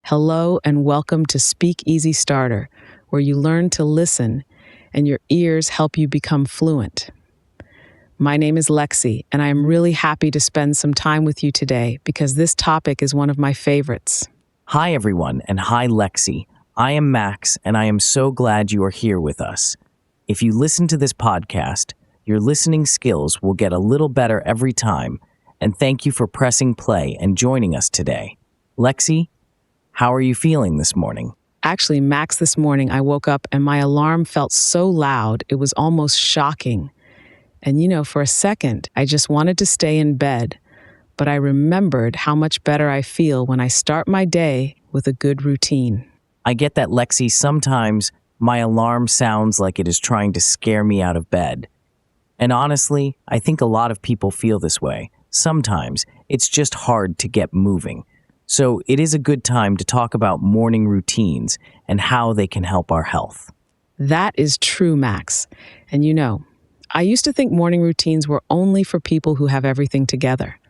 Hello and welcome to Speak Easy Starter, where you learn to listen and your ears help you become fluent. My name is Lexi, and I am really happy to spend some time with you today because this topic is one of my favorites. Hi, everyone, and hi, Lexi. I am Max, and I am so glad you are here with us. If you listen to this podcast, your listening skills will get a little better every time, and thank you for pressing play and joining us today. Lexi, how are you feeling this morning? Actually, Max, this morning I woke up and my alarm felt so loud it was almost shocking. And for a second, I just wanted to stay in bed, but I remembered how much better I feel when I start my day with a good routine. I get that, Lexi. Sometimes my alarm sounds like it is trying to scare me out of bed. And honestly, I think a lot of people feel this way. Sometimes it's just hard to get moving. So it is a good time to talk about morning routines and how they can help our health. That is true, Max. And I used to think morning routines were only for people who have everything together.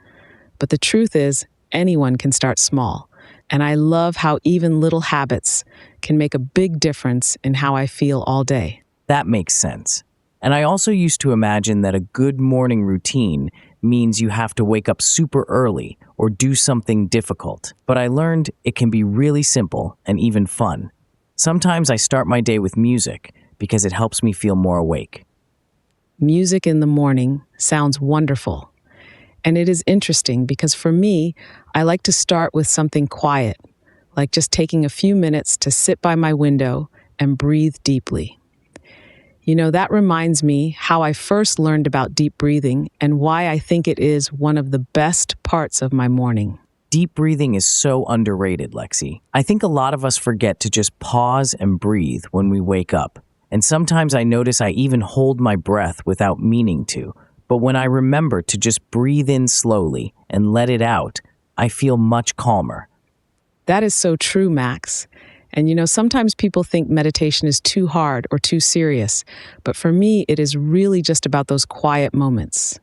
But the truth is, anyone can start small. And I love how even little habits can make a big difference in how I feel all day. That makes sense. And I also used to imagine that a good morning routine means you have to wake up super early or do something difficult. But I learned it can be really simple and even fun. Sometimes I start my day with music because it helps me feel more awake. Music in the morning sounds wonderful. And it is interesting because for me, I like to start with something quiet, like just taking a few minutes to sit by my window and breathe deeply. That reminds me how I first learned about deep breathing and why I think it is one of the best parts of my morning. Deep breathing is so underrated, Lexi. I think a lot of us forget to just pause and breathe when we wake up. And sometimes I notice I even hold my breath without meaning to. But when I remember to just breathe in slowly and let it out, I feel much calmer. That is so true, Max. And sometimes people think meditation is too hard or too serious, but for me, it is really just about those quiet moments.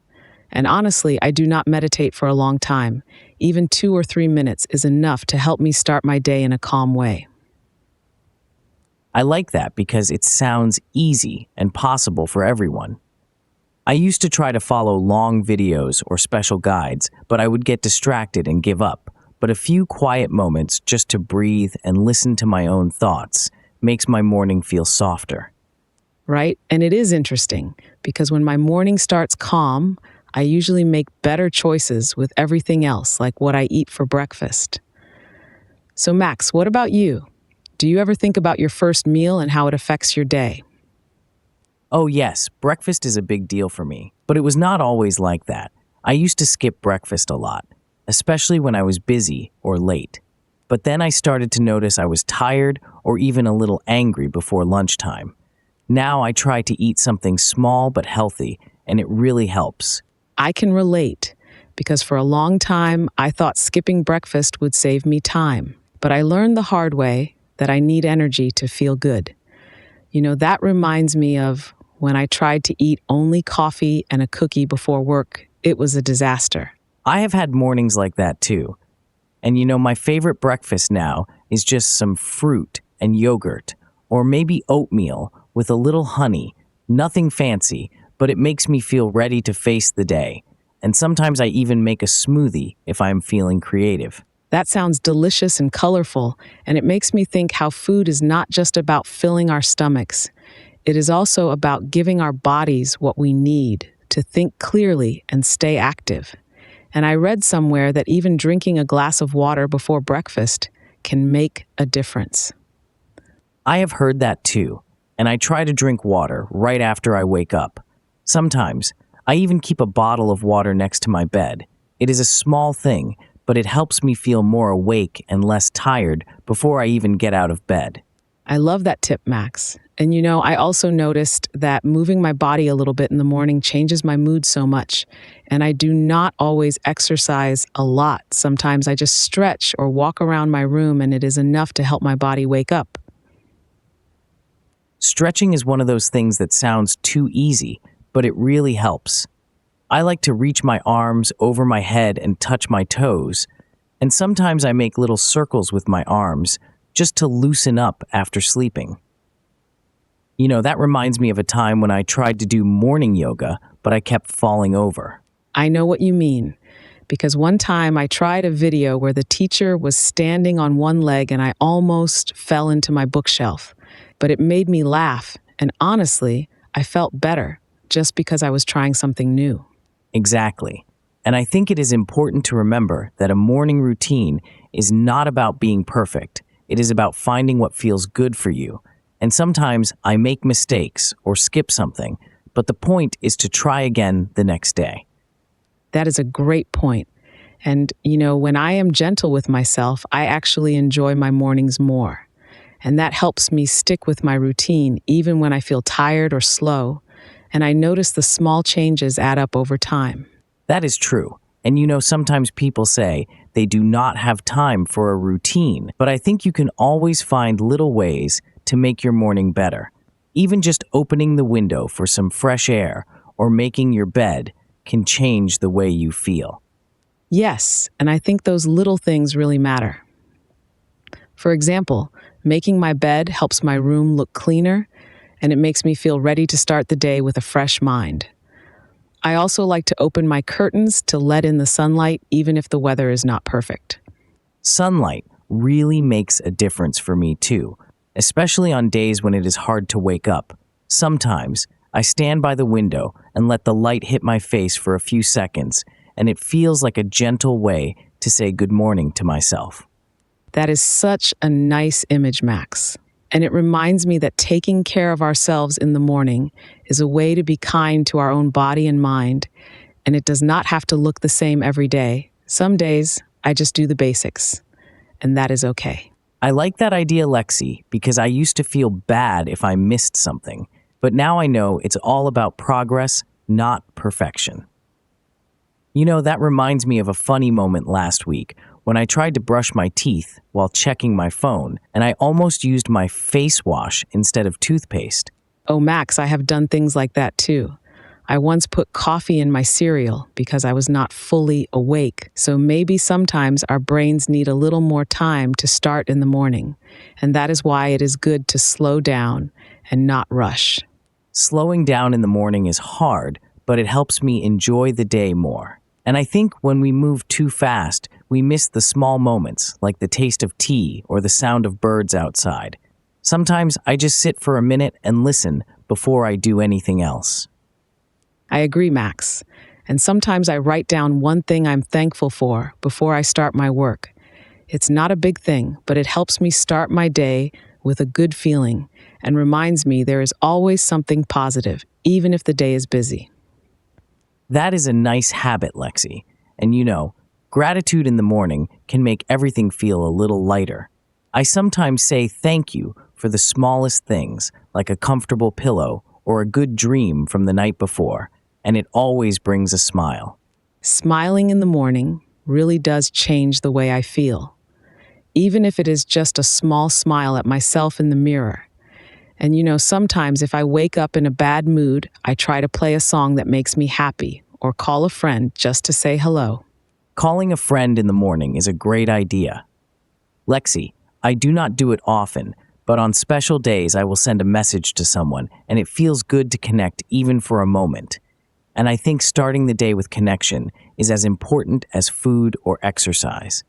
And honestly, I do not meditate for a long time. Even 2 or 3 minutes is enough to help me start my day in a calm way. I like that because it sounds easy and possible for everyone. I used to try to follow long videos or special guides, but I would get distracted and give up. But a few quiet moments just to breathe and listen to my own thoughts makes my morning feel softer. Right? And it is interesting because when my morning starts calm, I usually make better choices with everything else, like what I eat for breakfast. So Max, what about you? Do you ever think about your first meal and how it affects your day? Oh yes, breakfast is a big deal for me, but it was not always like that. I used to skip breakfast a lot, especially when I was busy or late. But then I started to notice I was tired or even a little angry before lunchtime. Now I try to eat something small but healthy, and it really helps. I can relate because for a long time I thought skipping breakfast would save me time. But I learned the hard way that I need energy to feel good. That reminds me of when I tried to eat only coffee and a cookie before work. It was a disaster. I have had mornings like that too. And my favorite breakfast now is just some fruit and yogurt, or maybe oatmeal with a little honey. Nothing fancy, but it makes me feel ready to face the day. And sometimes I even make a smoothie if I'm feeling creative. That sounds delicious and colorful, and it makes me think how food is not just about filling our stomachs. It is also about giving our bodies what we need to think clearly and stay active. And I read somewhere that even drinking a glass of water before breakfast can make a difference. I have heard that too, and I try to drink water right after I wake up. Sometimes, I even keep a bottle of water next to my bed. It is a small thing, but it helps me feel more awake and less tired before I even get out of bed. I love that tip, Max. And I also noticed that moving my body a little bit in the morning changes my mood so much. And I do not always exercise a lot. Sometimes I just stretch or walk around my room, and it is enough to help my body wake up. Stretching is one of those things that sounds too easy, but it really helps. I like to reach my arms over my head and touch my toes, and sometimes I make little circles with my arms just to loosen up after sleeping. That reminds me of a time when I tried to do morning yoga, but I kept falling over. I know what you mean, because one time I tried a video where the teacher was standing on one leg and I almost fell into my bookshelf. But it made me laugh, and honestly, I felt better just because I was trying something new. Exactly. And I think it is important to remember that a morning routine is not about being perfect. It is about finding what feels good for you. And sometimes I make mistakes or skip something, but the point is to try again the next day. That is a great point. And, when I am gentle with myself, I actually enjoy my mornings more. And that helps me stick with my routine even when I feel tired or slow. And I notice the small changes add up over time. That is true. And sometimes people say they do not have time for a routine, but I think you can always find little ways to make your morning better. Even just opening the window for some fresh air or making your bed can change the way you feel. Yes, and I think those little things really matter. For example, making my bed helps my room look cleaner, and it makes me feel ready to start the day with a fresh mind. I also like to open my curtains to let in the sunlight, even if the weather is not perfect. Sunlight really makes a difference for me too, especially on days when it is hard to wake up. Sometimes I stand by the window and let the light hit my face for a few seconds, and it feels like a gentle way to say good morning to myself. That is such a nice image, Max. And it reminds me that taking care of ourselves in the morning is a way to be kind to our own body and mind, and it does not have to look the same every day. Some days, I just do the basics, and that is okay. I like that idea, Lexi, because I used to feel bad if I missed something, but now I know it's all about progress, not perfection. That reminds me of a funny moment last week when I tried to brush my teeth while checking my phone, and I almost used my face wash instead of toothpaste. Oh, Max, I have done things like that too. I once put coffee in my cereal because I was not fully awake, so maybe sometimes our brains need a little more time to start in the morning, and that is why it is good to slow down and not rush. Slowing down in the morning is hard, but it helps me enjoy the day more. And I think when we move too fast, we miss the small moments, like the taste of tea or the sound of birds outside. Sometimes I just sit for a minute and listen before I do anything else. I agree, Max. And sometimes I write down one thing I'm thankful for before I start my work. It's not a big thing, but it helps me start my day with a good feeling and reminds me there is always something positive, even if the day is busy. That is a nice habit, Lexi. And gratitude in the morning can make everything feel a little lighter. I sometimes say thank you for the smallest things, like a comfortable pillow or a good dream from the night before, and it always brings a smile. Smiling in the morning really does change the way I feel, even if it is just a small smile at myself in the mirror. And sometimes if I wake up in a bad mood, I try to play a song that makes me happy or call a friend just to say hello. Calling a friend in the morning is a great idea. Lexi, I do not do it often, but on special days I will send a message to someone, and it feels good to connect even for a moment. And I think starting the day with connection is as important as food or exercise.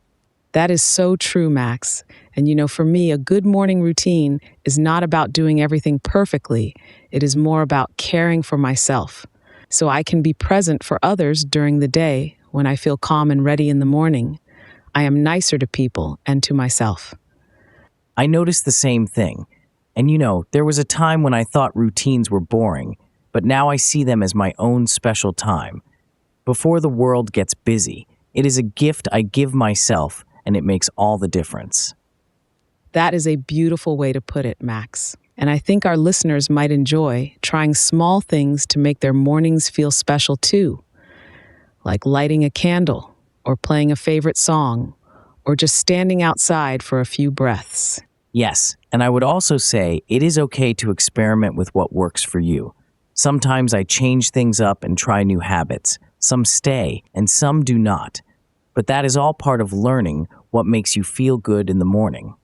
That is so true, Max. And for me, a good morning routine is not about doing everything perfectly. It is more about caring for myself, so I can be present for others during the day. When I feel calm and ready in the morning, I am nicer to people and to myself. I noticed the same thing. And there was a time when I thought routines were boring, but now I see them as my own special time. Before the world gets busy, it is a gift I give myself, and it makes all the difference. That is a beautiful way to put it, Max. And I think our listeners might enjoy trying small things to make their mornings feel special too, like lighting a candle or playing a favorite song or just standing outside for a few breaths. Yes, and I would also say it is okay to experiment with what works for you. Sometimes I change things up and try new habits, Some stay, and some do not. But that is all part of learning what makes you feel good in the morning.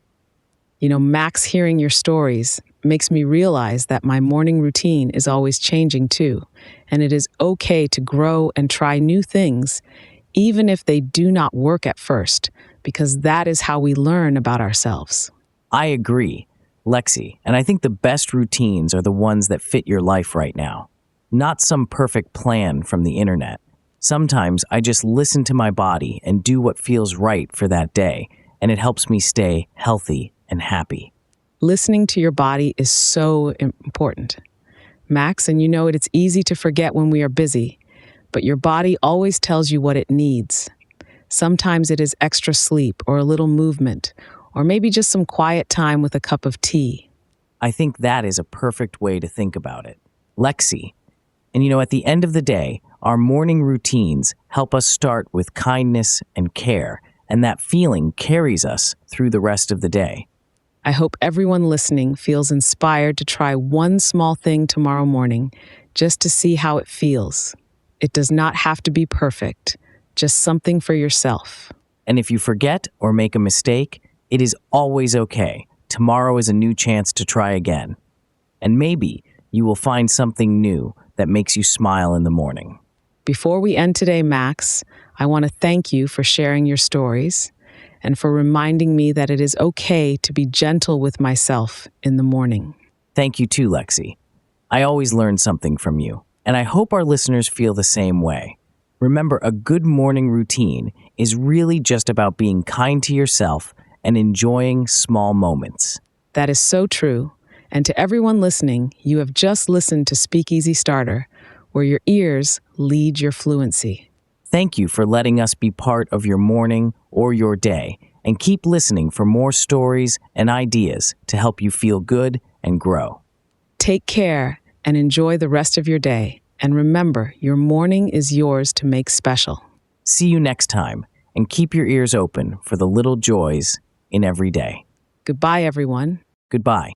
Max, hearing your stories makes me realize that my morning routine is always changing too, and it is okay to grow and try new things, even if they do not work at first, because that is how we learn about ourselves. I agree, Lexi, and I think the best routines are the ones that fit your life right now, not some perfect plan from the internet. Sometimes I just listen to my body and do what feels right for that day, and it helps me stay healthy and happy. Listening to your body is so important, Max, and it's easy to forget when we are busy, but your body always tells you what it needs. Sometimes it is extra sleep or a little movement, or maybe just some quiet time with a cup of tea. I think that is a perfect way to think about it. Lexi, and at the end of the day, our morning routines help us start with kindness and care, and that feeling carries us through the rest of the day. I hope everyone listening feels inspired to try one small thing tomorrow morning just to see how it feels. It does not have to be perfect, just something for yourself. And if you forget or make a mistake, it is always okay. Tomorrow is a new chance to try again. And maybe you will find something new that makes you smile in the morning. Before we end today, Max, I want to thank you for sharing your stories and for reminding me that it is okay to be gentle with myself in the morning. Thank you too, Lexi. I always learn something from you, and I hope our listeners feel the same way. Remember, a good morning routine is really just about being kind to yourself and enjoying small moments. That is so true. And to everyone listening, you have just listened to Speakeasy Starter, where your ears lead your fluency. Thank you for letting us be part of your morning or your day, and keep listening for more stories and ideas to help you feel good and grow. Take care and enjoy the rest of your day. And remember, your morning is yours to make special. See you next time, and keep your ears open for the little joys in every day. Goodbye, everyone. Goodbye.